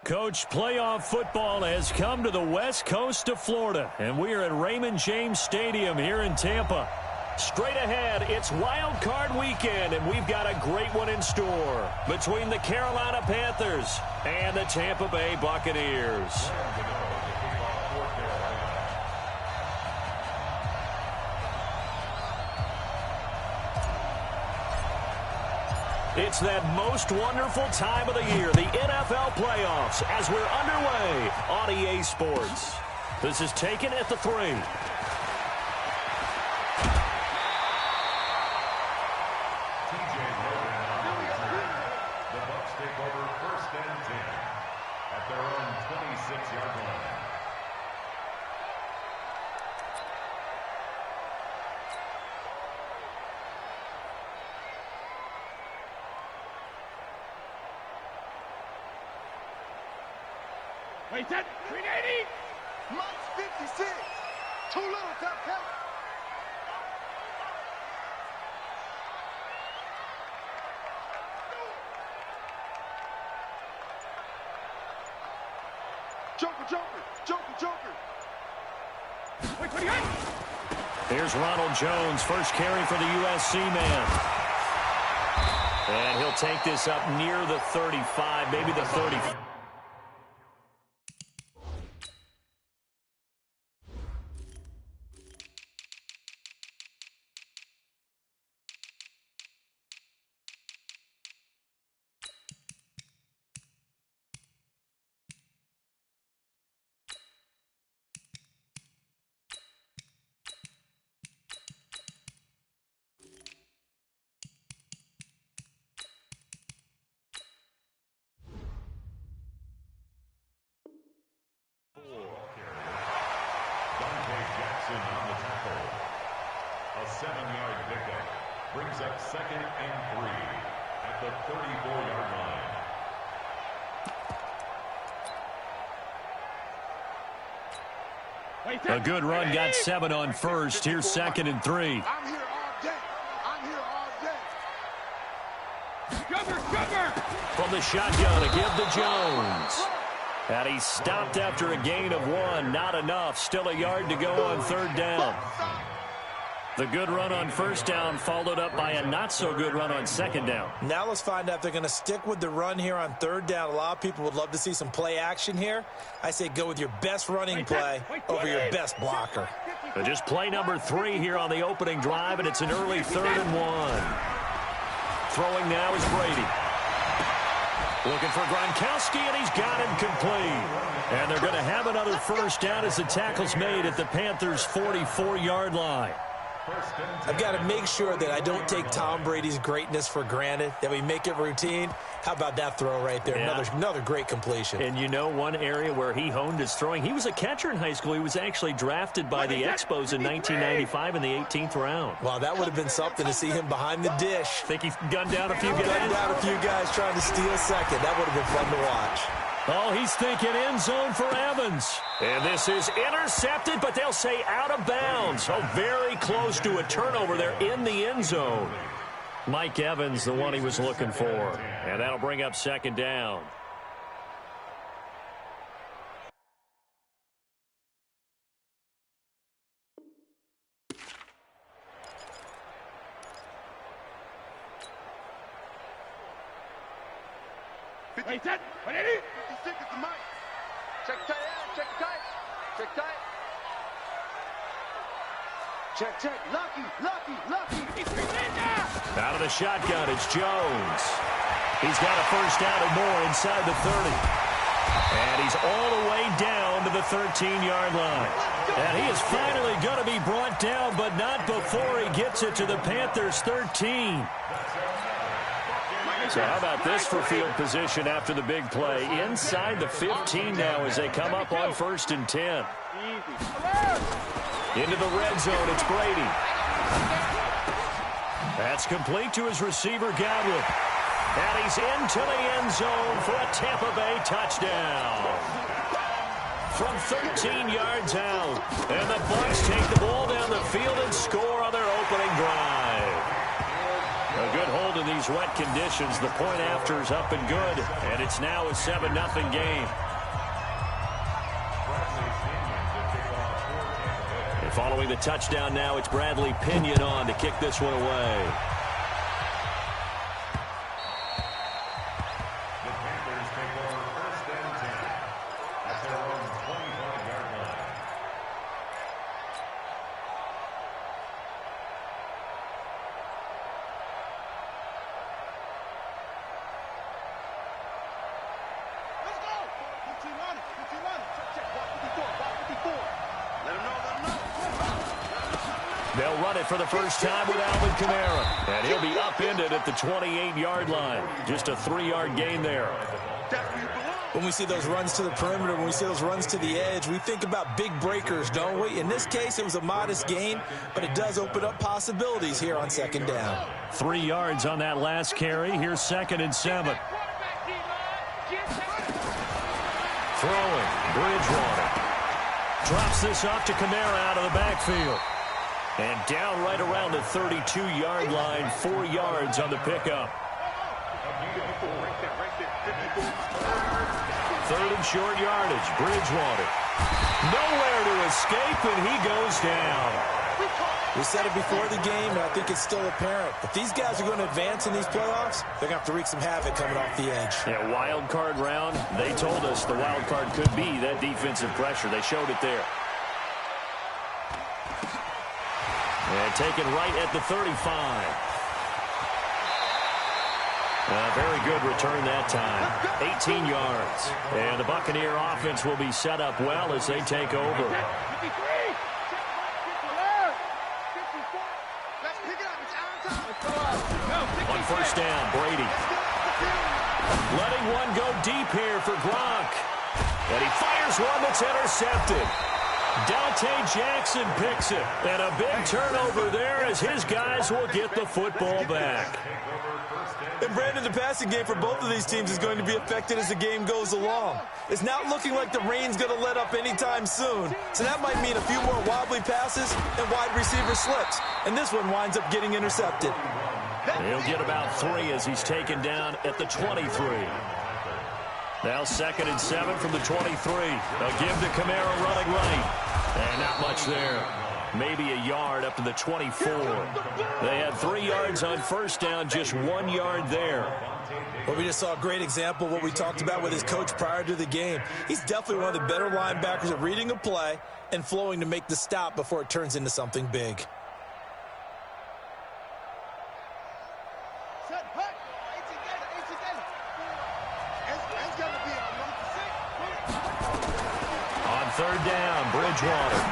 Coach, playoff football has come to the west coast of Florida, and we are at Raymond James Stadium here in Tampa. Straight ahead, it's Wild Card Weekend, and we've got a great one in store between the Carolina Panthers and the Tampa Bay Buccaneers. It's that most wonderful time of the year, the NFL playoffs, as we're underway on EA Sports. This is taken at the 3. The Bucs take over 1st and 10 at their own 26-yard line. Wait, that 380. Mike's 56. Too little, top count. Joker. Wait, 28. Here's Ronald Jones, first carry for the USC man. And he'll take this up near the 35, maybe the 30. On the tackle. A 7-yard pickup brings up 2nd and 3 at the 34-yard line. A good run, got 7 on first. Here's 2nd and 3. I'm here all day. Cover. From the shotgun, a give to Jones. And he's stopped after a gain of 1. Not enough. Still a yard to go on 3rd down. The good run on 1st down followed up by a not-so-good run on 2nd down. Now let's find out if they're going to stick with the run here on 3rd down. A lot of people would love to see some play action here. I say go with your best running play over your best blocker. But just play number 3 here on the opening drive, and it's an early 3rd and 1. Throwing now is Brady. Looking for Gronkowski, and he's got him complete. And they're going to have another 1st down as the tackle's made at the Panthers' 44-yard line. I've got to make sure that I don't take Tom Brady's greatness for granted, that we make it routine. How about that throw right there? Yeah. Another great completion. And you know one area where he honed his throwing, he was a catcher in high school. He was actually drafted by the Expos in 1995 in the 18th round. Wow, that would have been something to see him behind the dish. Think he's gunned down a few guys? Gunned down a few guys trying to steal second. That would have been fun to watch. Oh, he's thinking end zone for Evans. And this is intercepted, but they'll say out of bounds. Oh, very close to a turnover there in the end zone. Mike Evans, the one he was looking for. And that'll bring up 2nd down. Wait, that 180. 56 is the Mike. Check tight end. Check tight. Check. Lucky. Out of the shotgun, it's Jones. He's got a 1st down and more inside the 30. And he's all the way down to the 13-yard line. And he is finally going to be brought down, but not before he gets it to the Panthers' 13. So how about this for field position after the big play? Inside the 15 now as they come up on 1st and 10. Into the red zone, it's Brady. That's complete to his receiver, Godwin. And he's into the end zone for a Tampa Bay touchdown. From 13 yards out. And the Bucs take the ball down the field and score on their opening drive. A good hold in these those wet conditions. The point after is up and good, and it's now a 7-0 game. And following the touchdown now, it's Bradley Pinion on to kick this one away. They'll run it for the first time with Alvin Kamara. And he'll be upended at the 28-yard line. Just a 3-yard gain there. When we see those runs to the perimeter, when we see those runs to the edge, we think about big breakers, don't we? In this case, it was a modest gain, but it does open up possibilities here on second down. 3 yards on that last carry. Here's 2nd and 7. Throwing. Bridgewater. Drops this off to Kamara out of the backfield. And down right around the 32-yard line, 4 yards on the pickup. 3rd and short yardage. Bridgewater. Nowhere to escape, and he goes down. We said it before the game, and I think it's still apparent. If these guys are going to advance in these playoffs, they're going to have to wreak some havoc coming off the edge. Yeah, wild card round. They told us the wild card could be that defensive pressure. They showed it there. And taken right at the 35. A very good return that time. 18 yards. And the Buccaneer offense will be set up well as they take over. On first down, Brady. Letting one go deep here for Gronk. And he fires one that's intercepted. Dante Jackson picks it. And a big turnover there as his guys will get the football back. And Brandon, the passing game for both of these teams is going to be affected as the game goes along. It's not looking like the rain's going to let up anytime soon. So that might mean a few more wobbly passes and wide receiver slips. And this one winds up getting intercepted. He'll get about 3 as he's taken down at the 23. Now 2nd and 7 from the 23. A give to Kamara running right. And not much there. Maybe a yard up to the 24. They had 3 yards on first down, just 1 yard there. Well, we just saw a great example of what we talked about with his coach prior to the game. He's definitely one of the better linebackers at reading a play and flowing to make the stop before it turns into something big. On 3rd down, Bridgewater.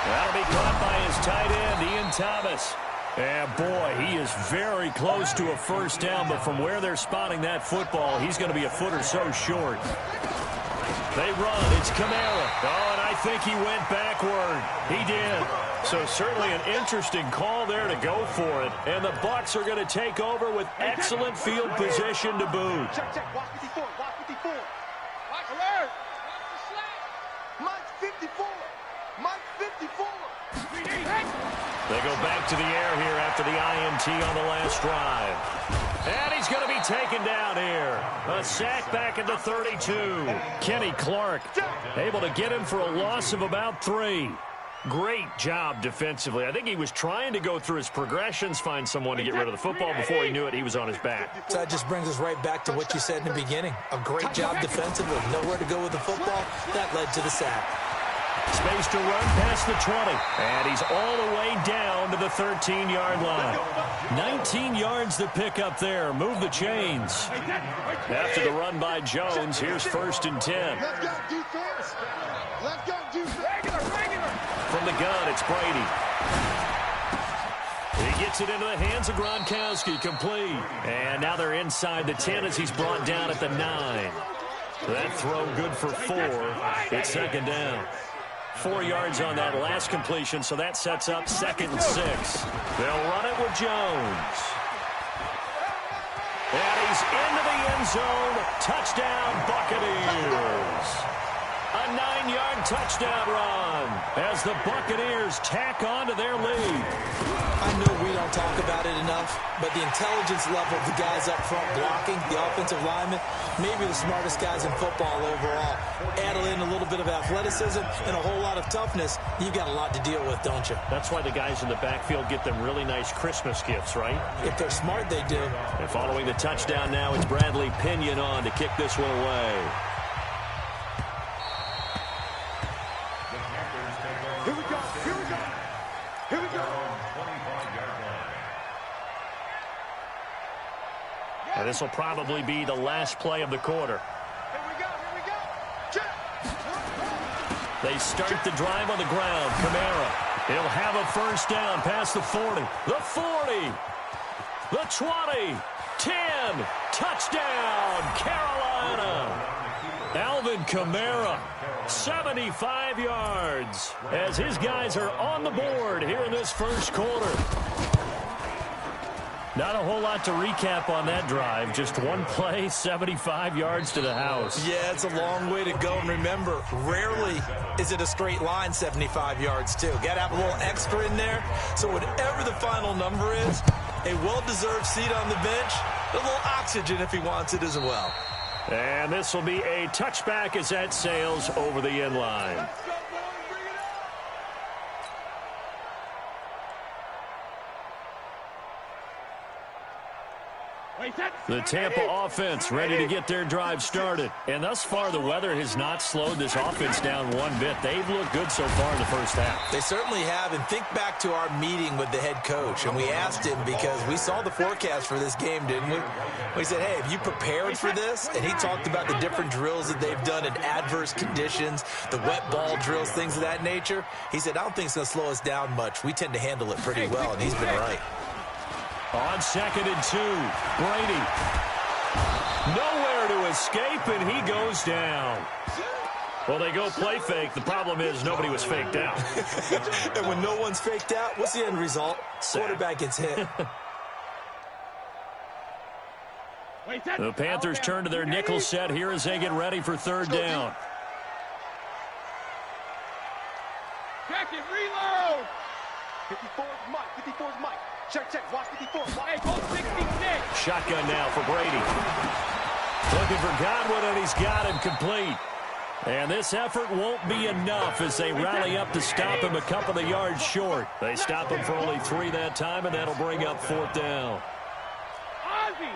That'll be caught by his tight end, Ian Thomas. And boy, he is very close to a first down, but from where they're spotting that football, he's going to be a foot or so short. They run. It's Kamara. Oh, and I think he went backward. He did. So certainly an interesting call there to go for it. And the Bucs are going to take over with excellent field position to boot. Check. Watch 54. Watch 54. Watch alert. Watch the slack. Mike 54. Mike 54. They go back to the air here after the INT on the last drive. And he's going to be taken down here. A sack back at the 32. Kenny Clark able to get him for a loss of about 3. Great job defensively. I think he was trying to go through his progressions, find someone to get rid of the football. Before he knew it, he was on his back. So that just brings us right back to what you said in the beginning. A great job defensively. Nowhere to go with the football. That led to the sack. Space to run past the 20. And he's all the way down to the 13-yard line. 19 yards to pick up there. Move the chains. After the run by Jones, here's 1st and 10. Let's go defense. Let's go defense. Regular. From the gun, it's Brady. He gets it into the hands of Gronkowski, complete. And now they're inside the 10 as he's brought down at the 9. That throw good for 4. It's 2nd down. 4 yards on that last completion, so that sets up 2nd and 6. They'll run it with Jones. And he's into the end zone. Touchdown, Buccaneers. A 9-yard touchdown run as the Buccaneers tack on to their lead. I know we don't talk about it enough, but the intelligence level of the guys up front blocking, the offensive linemen, maybe the smartest guys in football overall. Add in a little bit of athleticism and a whole lot of toughness, you've got a lot to deal with, don't you? That's why the guys in the backfield get them really nice Christmas gifts, right? If they're smart, they do. And following the touchdown now, it's Bradley Pinion on to kick this one away. Here we go. Here we go. Here we go. And this will probably be the last play of the quarter. Here we go. Here we go. Check. They start the drive on the ground. Kamara. He'll have a first down past the 40. The 40. The 20. 10. Touchdown, Carolina. Alvin Kamara, 75 yards, as his guys are on the board here in this first quarter. Not a whole lot to recap on that drive. Just one play, 75 yards to the house. Yeah, it's a long way to go. And remember, rarely is it a straight line 75 yards, too. Got to have a little extra in there. So whatever the final number is, a well-deserved seat on the bench, a little oxygen if he wants it as well. And this will be a touchback as that sails over the end line. The Tampa offense ready to get their drive started. And thus far, the weather has not slowed this offense down one bit. They've looked good so far in the first half. They certainly have. And think back to our meeting with the head coach. And we asked him because we saw the forecast for this game, didn't we? We said, hey, have you prepared for this? And he talked about the different drills that they've done in adverse conditions, the wet ball drills, things of that nature. He said, I don't think it's going to slow us down much. We tend to handle it pretty well, and he's been right. On 2nd and 2, Brady. Nowhere to escape, and he goes down. Well, they go play fake. The problem is nobody was faked out. And when no one's faked out, what's the end result? Quarterback gets hit. The Panthers turn to their nickel set here as they get ready for third down. Check it, reload. 54 is Mike. 54 is Mike. Check. Watch 54. Hey, go 66. Shotgun now for Brady. Looking for Godwin, and he's got him complete. And this effort won't be enough as they rally up to stop him a couple of yards short. They stop him for only 3 that time, and that'll bring up 4th down. Ozzy.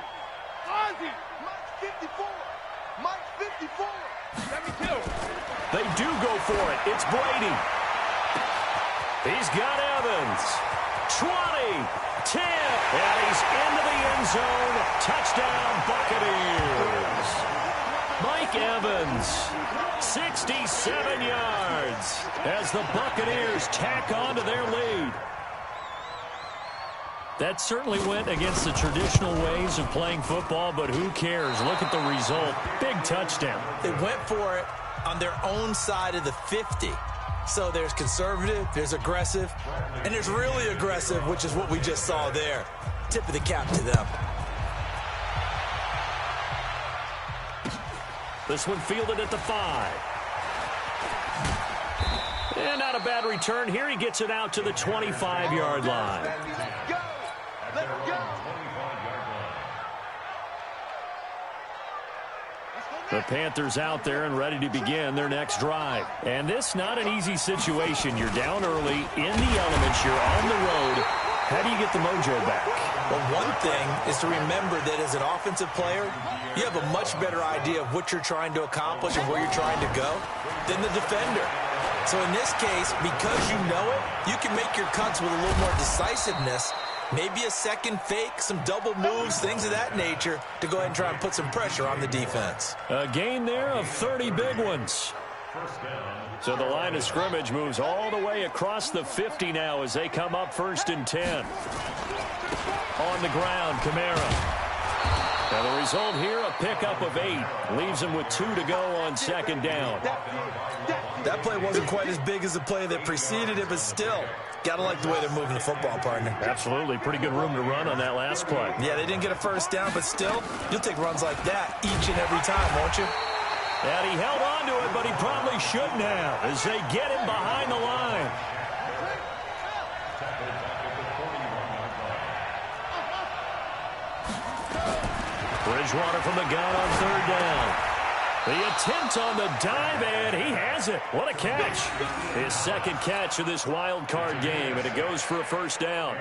Mike 54. Mike 54. 72. They do go for it. It's Brady. He's got Evans. 20, 10, and he's into the end zone. Touchdown, Buccaneers. Mike Evans, 67 yards as the Buccaneers tack on to their lead. That certainly went against the traditional ways of playing football, but who cares? Look at the result. Big touchdown. They went for it on their own side of the 50. So there's conservative, there's aggressive, and there's really aggressive, which is what we just saw there. Tip of the cap to them. This one fielded at the 5. And not a bad return here. He gets it out to the 25-yard line. Go. Let's go. The Panthers out there and ready to begin their next drive. And this not an easy situation. You're down early, in the elements, you're on the road. How do you get the mojo back? Well, one thing is to remember that as an offensive player, you have a much better idea of what you're trying to accomplish and where you're trying to go than the defender. So in this case, because you know it, you can make your cuts with a little more decisiveness. Maybe a second fake, some double moves, things of that nature to go ahead and try and put some pressure on the defense. A gain there of 30 big ones. So the line of scrimmage moves all the way across the 50 now as they come up 1st and 10. On the ground, Kamara. And the result here, a pickup of 8. Leaves him with 2 to go on 2nd down. That play wasn't quite as big as the play that preceded it, but still, got to like the way they're moving the football, partner. Absolutely. Pretty good room to run on that last play. Yeah, they didn't get a first down, but still, you'll take runs like that each and every time, won't you? And he held on to it, but he probably shouldn't have as they get him behind the line. Bridgewater from the gun on third down. The attempt on the dive, and he has it. What a catch. His second catch of this wild card game, and it goes for a first down.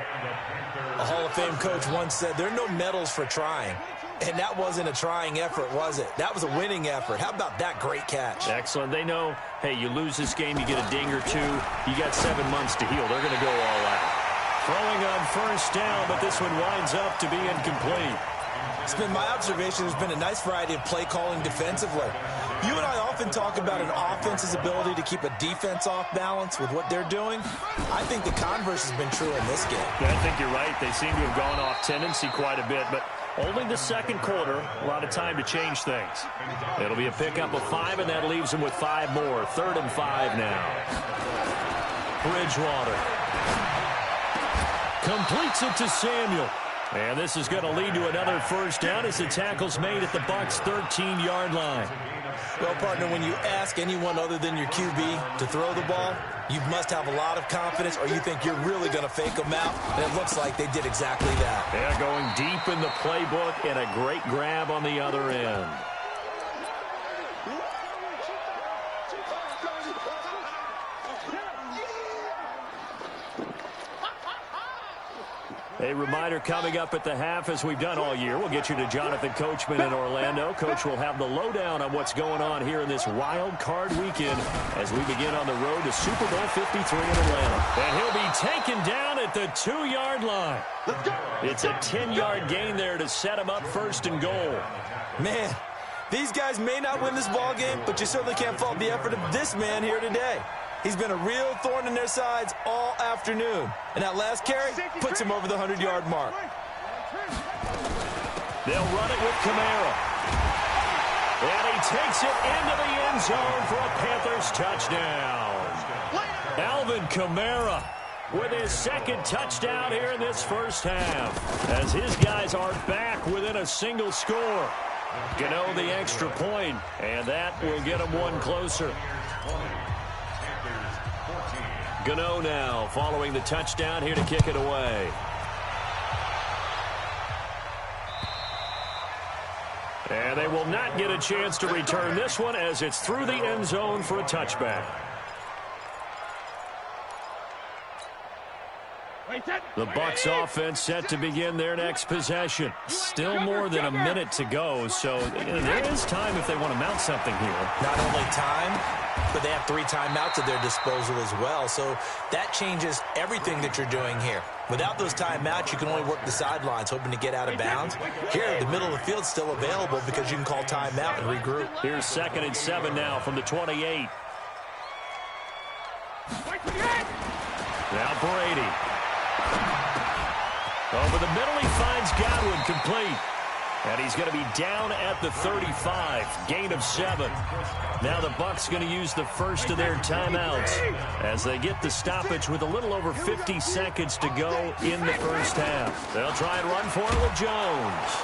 A Hall of Fame coach once said, there are no medals for trying. And that wasn't a trying effort, was it? That was a winning effort. How about that great catch? Excellent. They know, hey, you lose this game, you get a ding or two. You got 7 months to heal. They're going to go all out. Throwing on first down, but this one winds up to be incomplete. It's been my observation there's been a nice variety of play calling defensively. You and I often talk about an offense's ability to keep a defense off balance with what they're doing. I think the converse has been true in this game. Yeah, I think you're right. They seem to have gone off tendency quite a bit, but only the second quarter, a lot of time to change things. It'll be a pickup of 5, and that leaves them with 5 more. 3rd and 5 now. Bridgewater completes it to Samuel. And this is going to lead to another first down as the tackle's made at the Bucs' 13-yard line. Well, partner, when you ask anyone other than your QB to throw the ball, you must have a lot of confidence or you think you're really going to fake them out, and it looks like they did exactly that. Yeah, going deep in the playbook and a great grab on the other end. A reminder coming up at the half, as we've done all year. We'll get you to Jonathan Coachman in Orlando. Coach will have the lowdown on what's going on here in this wild card weekend as we begin on the road to Super Bowl 53 in Atlanta. And he'll be taken down at the 2-yard line. It's a 10-yard gain there to set him up 1st and goal. Man, these guys may not win this ball game, but you certainly can't fault the effort of this man here today. He's been a real thorn in their sides all afternoon. And that last carry puts him over the 100-yard mark. They'll run it with Kamara. And he takes it into the end zone for a Panthers touchdown. Alvin Kamara with his 2nd touchdown here in this first half, as his guys are back within a single score. Gano the extra point, and that will get him one closer. Gano now following the touchdown here to kick it away. And they will not get a chance to return this one as it's through the end zone for a touchback. The Bucs offense set to begin their next possession. Still more than a minute to go, so there is time if they want to mount something here. Not only time, but they have 3 timeouts at their disposal as well, so that changes everything that you're doing here. Without those timeouts, you can only work the sidelines, hoping to get out of bounds. Here, the middle of the field's still available because you can call timeout and regroup. Here's 2nd and 7 now from the 28. Now Brady. Over the middle, he finds Godwin complete. And he's going to be down at the 35. Gain of 7. Now the Bucs going to use the first of their timeouts as they get the stoppage with a little over 50 seconds to go in the first half. They'll try and run for it with Jones.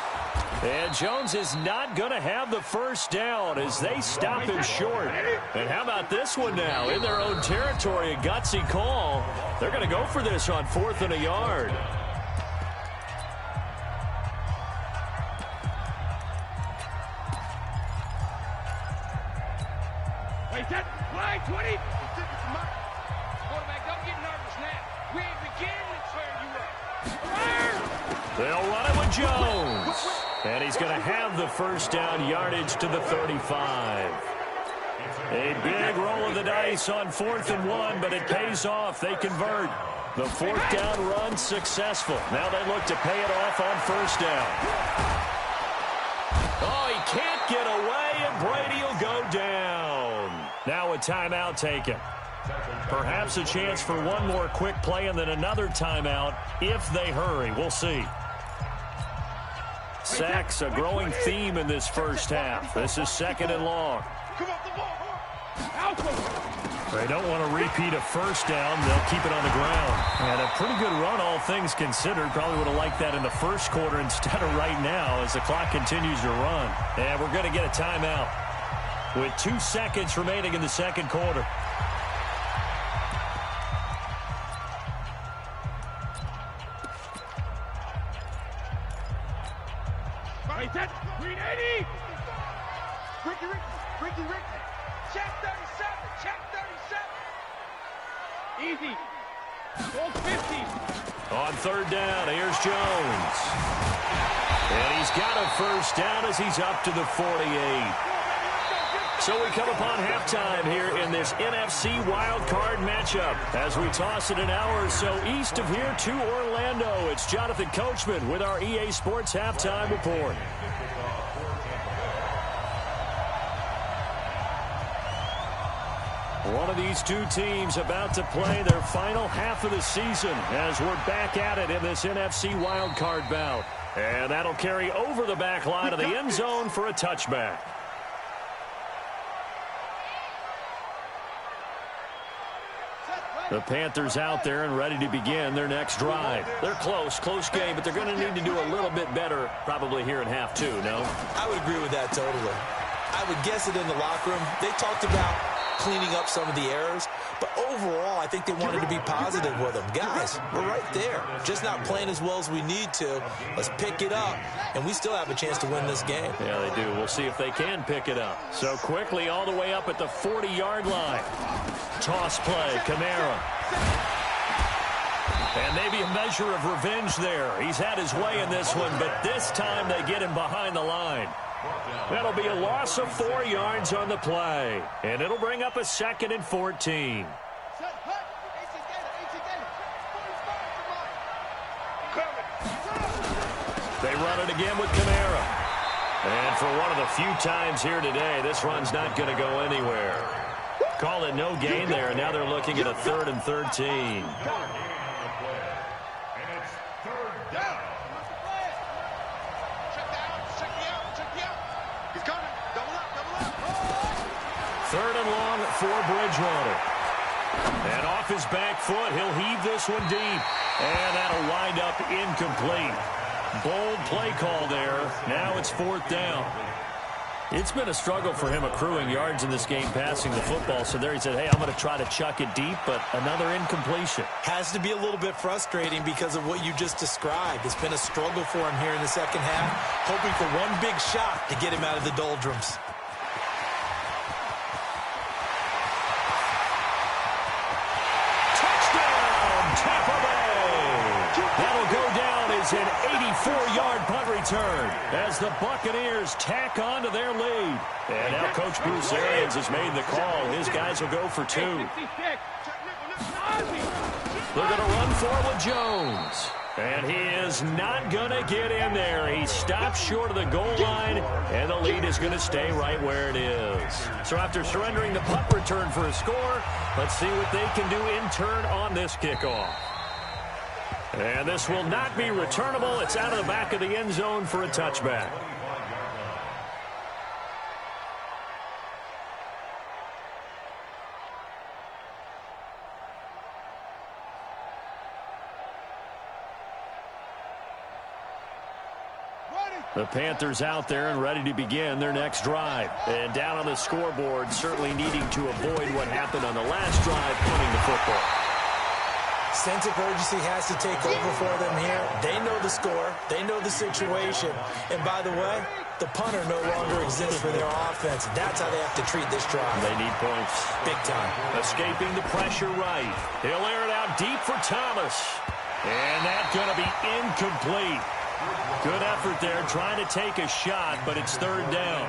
And Jones is not going to have the first down as they stop him short. And how about this one now? In their own territory, a gutsy call. They're going to go for this on 4th and a yard. Flag 20. Quarterback, don't get nervous now. We ain't beginning to tear you up. They'll run it with Jones. And he's going to have the first down yardage to the 35. A big roll of the dice on 4th and 1, but it pays off. They convert. The 4th down run successful. Now they look to pay it off on 1st down. Oh, he can't get away, and Brady will go down. Now a timeout taken. Perhaps a chance for one more quick play and then another timeout if they hurry. We'll see. Sacks, a growing theme in this first half. This is 2nd and long. They don't want to repeat a first down. They'll keep it on the ground. And a pretty good run, all things considered. Probably would have liked that in the first quarter instead of right now as the clock continues to run. And we're going to get a timeout. with 2 seconds remaining in the second quarter. Ricky. Check 37. Check 37. Easy. Goal 50. On third down, here's Jones. And he's got a first down as he's up to the 48. So we come upon halftime here in this NFC wildcard matchup as we toss it an hour or so east of here to Orlando. It's Jonathan Coachman with our EA Sports Halftime Report. One of these two teams about to play their final half of the season as we're back at it in this NFC wildcard bout. And that'll carry over the back line of the end zone for a touchback. The Panthers out there and ready to begin their next drive. They're close game, but they're going to need to do a little bit better probably here in half two, no? I would agree with that totally. I would guess it in the locker room. They talked about cleaning up some of the errors, but overall, I think they wanted to be positive with them. Guys, we're right there. Just not playing as well as we need to. Let's pick it up, and we still have a chance to win this game. Yeah, they do. We'll see if they can pick it up. So quickly all the way up at the 40-yard line. Toss play, Kamara. And maybe a measure of revenge there. He's had his way in this one, but this time they get him behind the line. That'll be a loss of 4 yards on the play. And it'll bring up a 2nd and 14. They run it again with Kamara. And for one of the few times here today, this run's not going to go anywhere. Call it no gain there. Now they're looking at a 3rd and 13. Third and long for Bridgewater. And off his back foot, he'll heave this one deep. And that'll wind up incomplete. Bold play call there. Now it's 4th down. It's been a struggle for him accruing yards in this game passing the football. So there he said, hey, I'm going to try to chuck it deep, but another incompletion. Has to be a little bit frustrating because of what you just described. It's been a struggle for him here in the second half, hoping for one big shot to get him out of the doldrums. That'll go down as an 84-yard punt return as the Buccaneers tack on to their lead. And now Coach Bruce Arians has made the call. His guys will go for 2. They're going to run for it with Jones. And he is not going to get in there. He stops short of the goal line, and the lead is going to stay right where it is. So after surrendering the punt return for a score, let's see what they can do in turn on this kickoff. And this will not be returnable. It's out of the back of the end zone for a touchback. The Panthers out there and ready to begin their next drive. And down on the scoreboard, certainly needing to avoid what happened on the last drive, punting the football. Sense of urgency has to take over for them here. They know the score. They know the situation. And by the way, the punter no longer exists for their offense. That's how they have to treat this drive. They need points. Big time. Escaping the pressure right. He'll air it out deep for Thomas. And that's going to be incomplete. Good effort there, trying to take a shot, but it's 3rd down.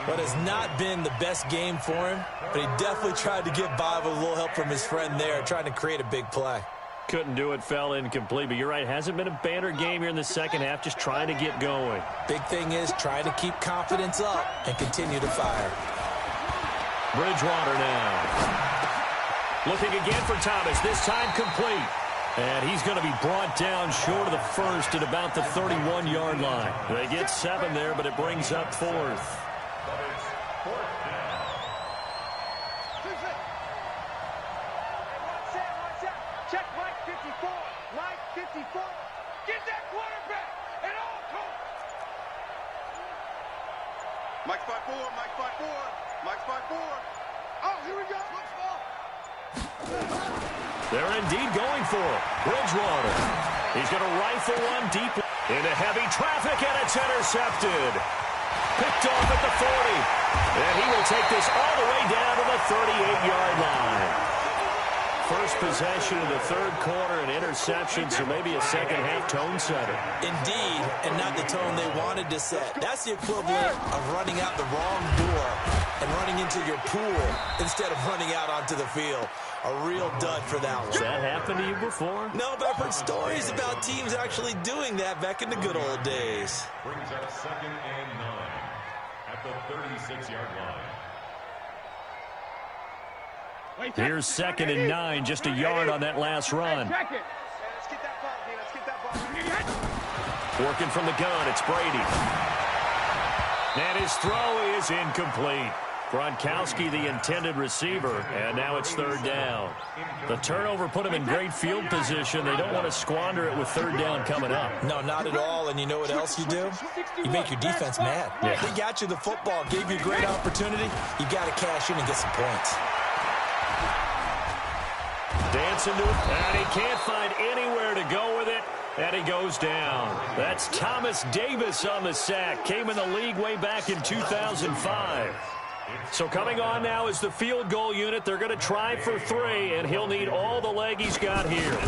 What has not been the best game for him, but he definitely tried to get by with a little help from his friend there, trying to create a big play. Couldn't do it, fell incomplete, but you're right, hasn't been a banner game here in the second half, just trying to get going. Big thing is trying to keep confidence up and continue to fire. Bridgewater now. Looking again for Thomas, this time complete. And he's going to be brought down short of the first at about the 31-yard line. They get 7 there, but it brings up 4th. Check Mike 54. Mike 54. Get that quarterback at all costs. Mike 54. Mike 54. Mike's 5-4. Oh, here we go. They're indeed going for it. Bridgewater. He's going to rifle one deep into heavy traffic, and it's intercepted. Picked off at the 40. And he will take this all the way down to the 38-yard line. First possession of the third quarter, an interception, so maybe a second-half tone setter. Indeed, and not the tone they wanted to set. That's the equivalent of running out the wrong door and running into your pool instead of running out onto the field. A real dud for that one. Has that happened to you before? No, but I've heard stories about teams actually doing that back in the good old days. Brings up 2nd and 9 at the 36-yard line. Here's 2nd and 9, just a yard on that last run. Check it. Let's get that ball, D. Let's get that ball. Working from the gun, it's Brady. And his throw is incomplete. Gronkowski, the intended receiver, and now it's 3rd down. The turnover put him in great field position. They don't want to squander it with 3rd down coming up. No, not at all. And you know what else you do? You make your defense mad. Yeah. They got you the football, gave you a great opportunity. You got to cash in and get some points. Dancing to it, and he can't find anywhere to go with it, and he goes down. That's Thomas Davis on the sack. Came in the league way back in 2005. So coming on now is the field goal unit. They're going to try for 3, and he'll need all the leg he's got here.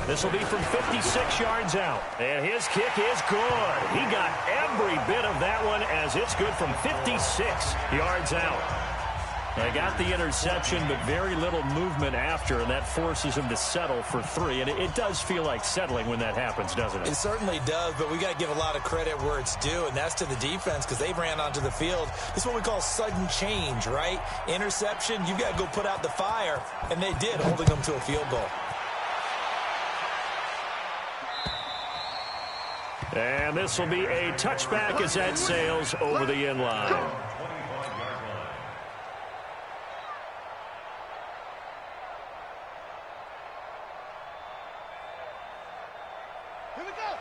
This will be from 56 yards out, and his kick is good. He got every bit of that one as it's good from 56 yards out. They got the interception, but very little movement after, and that forces him to settle for 3. And it does feel like settling when that happens, doesn't it? It certainly does, but we got to give a lot of credit where it's due, and that's to the defense because they ran onto the field. This is what we call sudden change, right? Interception, you got to go put out the fire, and they did, holding them to a field goal. And this will be a touchback as that sails over the end line.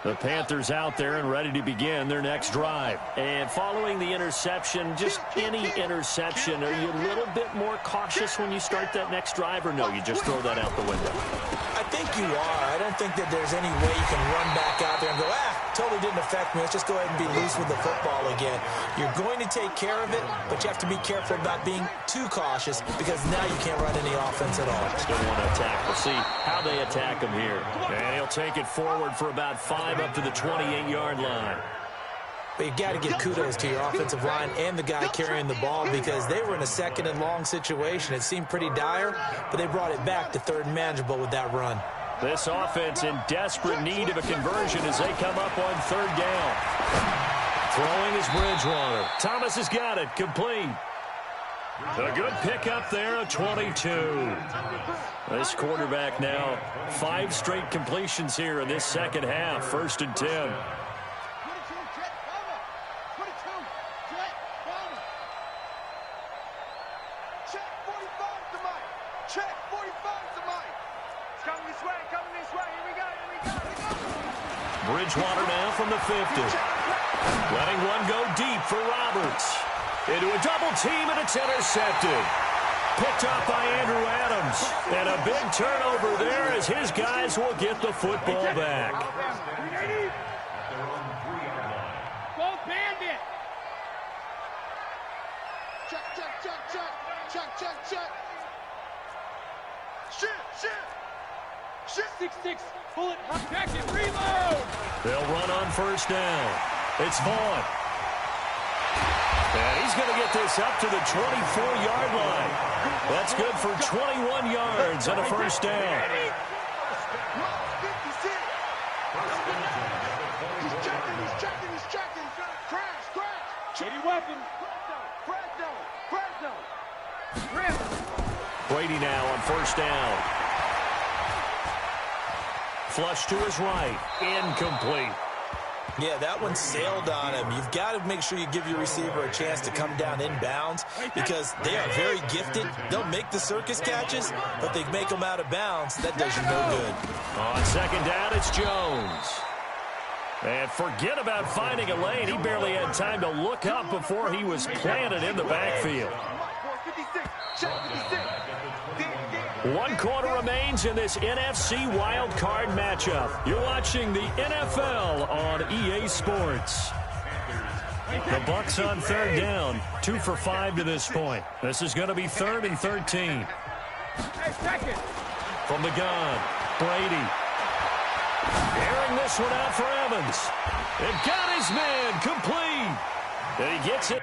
The Panthers out there and ready to begin their next drive. And following the interception, just any interception, are you a little bit more cautious when you start that next drive, or no, you just throw that out the window? I think you are. I don't think that there's any way you can run back out there and go, totally didn't affect me. Let's just go ahead and be loose with the football again. You're going to take care of it, but you have to be careful about being too cautious because now you can't run any offense at all. Still want to attack. We'll see how they attack him here. And he'll take it forward for about 5 up to the 28-yard line. But you got to give kudos to your offensive line and the guy carrying the ball because they were in a 2nd and long situation. It seemed pretty dire, but they brought it back to 3rd and manageable with that run. This offense in desperate need of a conversion as they come up on 3rd down. Throwing is Bridgewater. Thomas has got it. Complete. A good pickup there, a 22. This quarterback now, 5 straight completions here in this second half. 1st and 10. Bridgewater now from the 50. Letting one go deep for Roberts. Into a double team, and it's intercepted. Picked up by Andrew Adams. And a big turnover there as his guys will get the football back. Go Bandit! Check, check, check, check. Check, check, check. Shit. 6-6. Pull it. Check it. Reload. They'll run on 1st down. It's Vaughn. And he's going to get this up to the 24-yard line. That's good for 21 yards and a 1st down. He's checking. Crash. Shady weapon. Brady now on 1st down. Flush to his right. Incomplete. Yeah, that one sailed on him. You've got to make sure you give your receiver a chance to come down inbounds because they are very gifted. They'll make the circus catches, but they make them out of bounds. That does you no good. On 2nd down, it's Jones. And forget about finding a lane. He barely had time to look up before he was planted in the backfield. 56. Check 56. One quarter remains in this NFC Wild Card matchup. You're watching the NFL on EA Sports. The Bucs on third down, 2 for 5 to this point. This is going to be 3rd and 13. From the gun, Brady. Airing this one out for Evans. It got his man complete. And he gets it.